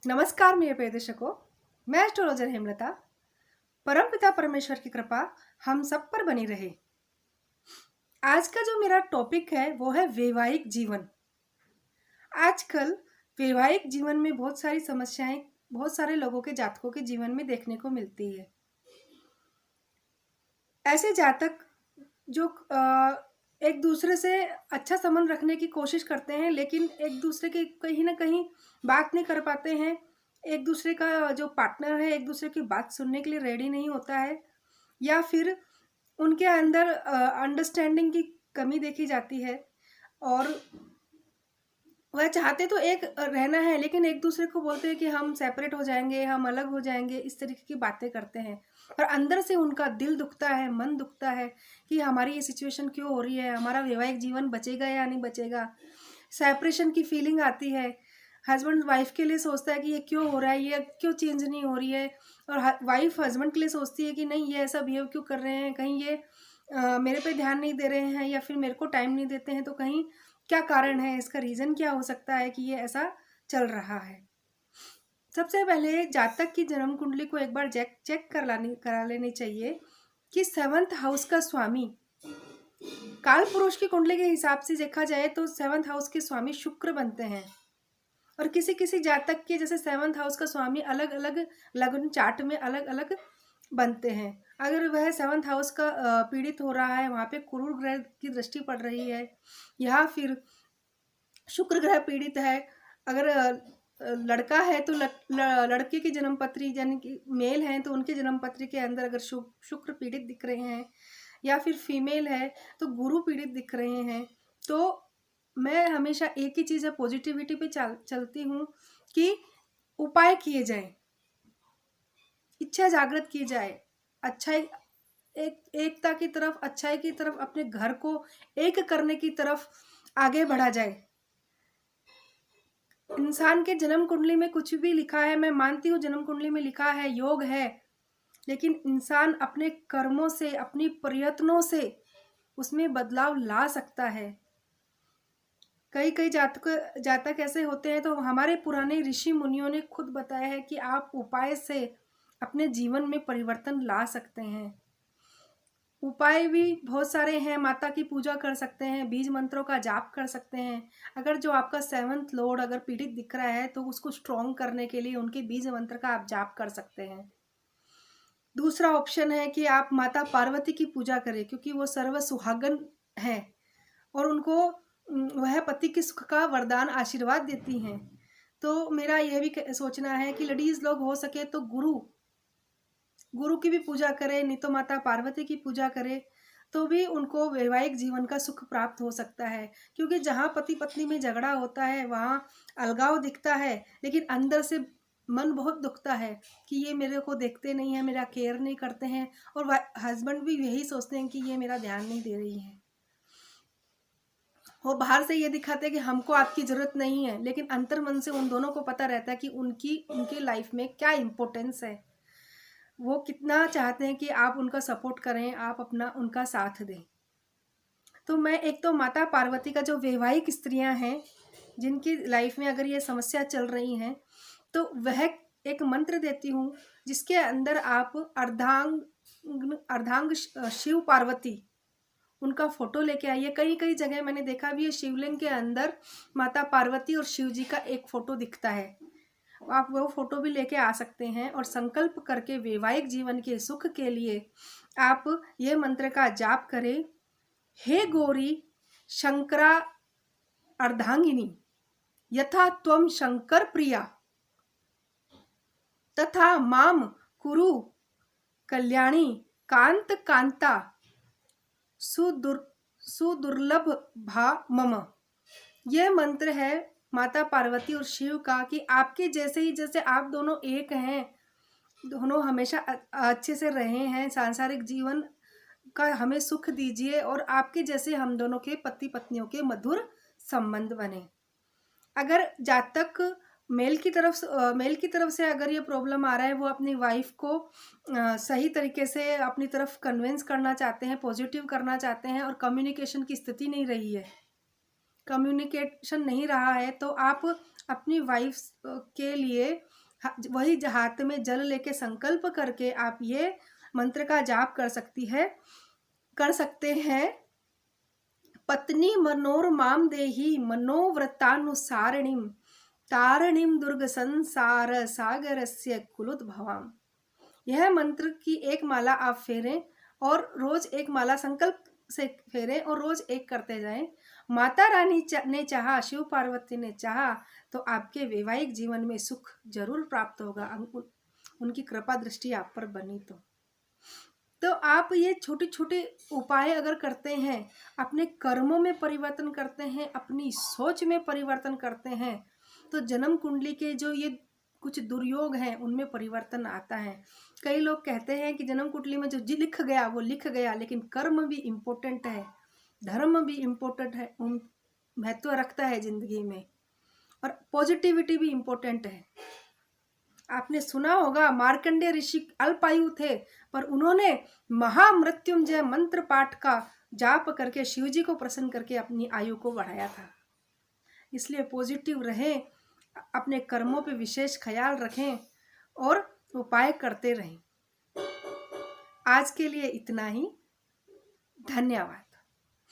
नमस्कार मेरे प्रिय दर्शकों। मैं एस्ट्रोलॉजर हेमलता। परमपिता परमेश्वर की कृपा हम सब पर बनी रहे। आज का जो मेरा टॉपिक है वो है वैवाहिक जीवन। आजकल वैवाहिक जीवन में बहुत सारी समस्याएं बहुत सारे लोगों के जातकों के जीवन में देखने को मिलती है। ऐसे जातक जो एक दूसरे से अच्छा संबंध रखने की कोशिश करते हैं, लेकिन एक दूसरे के कहीं ना कहीं बात नहीं कर पाते हैं। एक दूसरे का जो पार्टनर है एक दूसरे की बात सुनने के लिए रेडी नहीं होता है, या फिर उनके अंदर अंडरस्टैंडिंग की कमी देखी जाती है। और वह चाहते तो एक रहना है, लेकिन एक दूसरे को बोलते हैं कि हम सेपरेट हो जाएंगे, हम अलग हो जाएंगे, इस तरीके की बातें करते हैं। और अंदर से उनका दिल दुखता है, मन दुखता है कि हमारी ये सिचुएशन क्यों हो रही है, हमारा वैवाहिक जीवन बचेगा या नहीं बचेगा। सेपरेशन की फीलिंग आती है। हस्बैंड वाइफ के लिए सोचता है कि ये क्यों हो रहा है, ये क्यों चेंज नहीं हो रही है। और वाइफ हस्बैंड के लिए सोचती है कि नहीं, ये ऐसा बिहेव क्यों कर रहे हैं, कहीं ये मेरे पे ध्यान नहीं दे रहे हैं, या फिर मेरे को टाइम नहीं देते हैं, तो कहीं क्या कारण है, इसका रीज़न क्या हो सकता है कि ये ऐसा चल रहा है। सबसे पहले जातक की जन्म कुंडली को एक बार चेक करा लेनी चाहिए कि 7th हाउस का स्वामी, काल पुरुष की कुंडली के हिसाब से देखा जाए तो 7th हाउस के स्वामी शुक्र बनते हैं। और किसी किसी जातक के जैसे 7th हाउस का स्वामी अलग अलग लग्न चार्ट में अलग अलग बनते हैं। अगर वह 7th हाउस का पीड़ित हो रहा है, वहाँ पे क्रूर ग्रह की दृष्टि पड़ रही है, या फिर शुक्र ग्रह पीड़ित है। अगर लड़का है तो लड़के की जन्म पत्री यानी कि मेल है तो उनके जन्म पत्री के अंदर अगर शुक्र पीड़ित दिख रहे हैं, या फिर फीमेल है तो गुरु पीड़ित दिख रहे हैं, तो मैं हमेशा एक ही चीज़ है, पॉजिटिविटी पे चलती हूँ कि उपाय किए जाए, इच्छा जागृत की जाए, अच्छाई एकता की तरफ, अच्छाई की तरफ, अपने घर को एक करने की तरफ आगे बढ़ा जाए। इंसान के जन्म कुंडली में कुछ भी लिखा है, मैं मानती हूँ जन्म कुंडली में लिखा है, योग है, लेकिन इंसान अपने कर्मों से, अपनी प्रयत्नों से उसमें बदलाव ला सकता है। कई कई जातक ऐसे होते हैं, तो हमारे पुराने ऋषि मुनियों ने खुद बताया है कि आप उपाय से अपने जीवन में परिवर्तन ला सकते हैं। उपाय भी बहुत सारे हैं। माता की पूजा कर सकते हैं, बीज मंत्रों का जाप कर सकते हैं। अगर जो आपका 7th लॉर्ड अगर पीड़ित दिख रहा है तो उसको स्ट्रॉन्ग करने के लिए उनके बीज मंत्र का आप जाप कर सकते हैं। दूसरा ऑप्शन है कि आप माता पार्वती की पूजा करें, क्योंकि वो सर्व सुहागन है और उनको वह पति के सुख का वरदान आशीर्वाद देती हैं। तो मेरा यह भी सोचना है कि लेडीज लोग हो सके तो गुरु की भी पूजा करें, नहीं तो माता पार्वती की पूजा करें, तो भी उनको वैवाहिक जीवन का सुख प्राप्त हो सकता है। क्योंकि जहाँ पति पत्नी में झगड़ा होता है वहाँ अलगाव दिखता है, लेकिन अंदर से मन बहुत दुखता है कि ये मेरे को देखते नहीं है, मेरा केयर नहीं करते हैं। और हस्बैंड भी यही सोचते हैं कि ये मेरा ध्यान नहीं दे रही है। वो बाहर से ये दिखाते हैं कि हमको आपकी ज़रूरत नहीं है, लेकिन अंतर मन से उन दोनों को पता रहता है कि उनकी लाइफ में क्या इम्पोर्टेंस है। वो कितना चाहते हैं कि आप उनका सपोर्ट करें, आप अपना उनका साथ दें। तो मैं एक तो माता पार्वती का जो वैवाहिक स्त्रियां हैं जिनकी लाइफ में अगर ये समस्या चल रही हैं, तो वह एक मंत्र देती हूँ जिसके अंदर आप अर्धांग शिव पार्वती उनका फोटो लेके आइए। कई कई जगह मैंने देखा भी है, शिवलिंग के अंदर माता पार्वती और शिव जी का एक फोटो दिखता है। आप वो फोटो भी लेके आ सकते हैं और संकल्प करके वैवाहिक जीवन के सुख के लिए आप ये मंत्र का जाप करें। हे गौरी शंकरा अर्धांगिनी यथा त्वम शंकर प्रिया तथा माम कुरु कल्याणी कांत कांता सुदुर्लभ भा मम। यह मंत्र है माता पार्वती और शिव का कि आपके जैसे ही, जैसे आप दोनों एक हैं, दोनों हमेशा अच्छे से रहे हैं, सांसारिक जीवन का हमें सुख दीजिए और आपके जैसे हम दोनों के पति पत्नियों के मधुर संबंध बने। अगर जातक मेल की तरफ से अगर ये प्रॉब्लम आ रहा है, वो अपनी वाइफ को सही तरीके से अपनी तरफ कन्विंस करना चाहते हैं, पॉजिटिव करना चाहते हैं, और कम्युनिकेशन की स्थिति नहीं रही है, कम्युनिकेशन नहीं रहा है, तो आप अपनी वाइफ के लिए वही हाथ में जल लेके संकल्प करके आप ये मंत्र का जाप कर सकते हैं। पत्नी मनोरमाम देही मनोव्रतानुसारिणीम तारिणीम दुर्ग संसार सागरस्य कुलुद्भवाम। यह मंत्र की एक माला आप फेरें और रोज एक माला संकल्प से फेरें और रोज एक करते जाएं। माता रानी ने चाहा, शिव पार्वती ने चाहा तो आपके वैवाहिक जीवन में सुख जरूर प्राप्त होगा, उनकी कृपा दृष्टि आप पर बनी तो आप ये छोटे छोटे उपाय अगर करते हैं, अपने कर्मों में परिवर्तन करते हैं, अपनी सोच में परिवर्तन करते हैं, तो जन्म कुंडली के जो ये कुछ दुर्योग हैं उनमें परिवर्तन आता है। कई लोग कहते हैं कि जन्म कुंडली में जो लिख गया वो लिख गया, लेकिन कर्म भी इम्पोर्टेंट है, धर्म भी इम्पोर्टेंट है, महत्व रखता है जिंदगी में, और पॉजिटिविटी भी इम्पोर्टेंट है। आपने सुना होगा मार्कंडेय ऋषि अल्पायु थे, पर उन्होंने महामृत्युंजय मंत्र पाठ का जाप करके शिव जी को प्रसन्न करके अपनी आयु को बढ़ाया था। इसलिए पॉजिटिव रहें, अपने कर्मों पे विशेष ख्याल रखें और उपाय करते रहें। आज के लिए इतना ही। धन्यवाद।